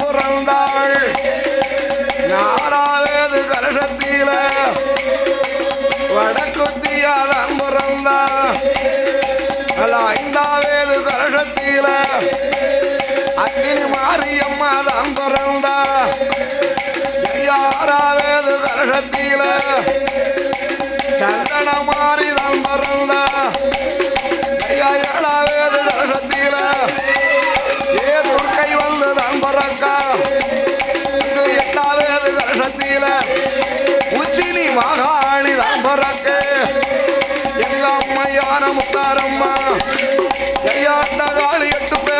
பிறந்தாள். நாலாவது கலசத்தில வடக்குத்தியாதான் பிறந்தா. ஐந்தாவது கலசத்தில அக்கினி மாரியம்மா தான் பிறந்தா. ஆறாவது கலசத்தில சந்தன மாறி தான் பிறந்தா. ஏழாவது கலசத்தில துர்க்கை வந்து தான் பிறக்கா. எட்டாவது கலசத்தில உச்சினி மகாணி தான் பிறக்க. எங்க அம்மையான முத்தாரம்மா கையாண்ட காளி 8 பேர்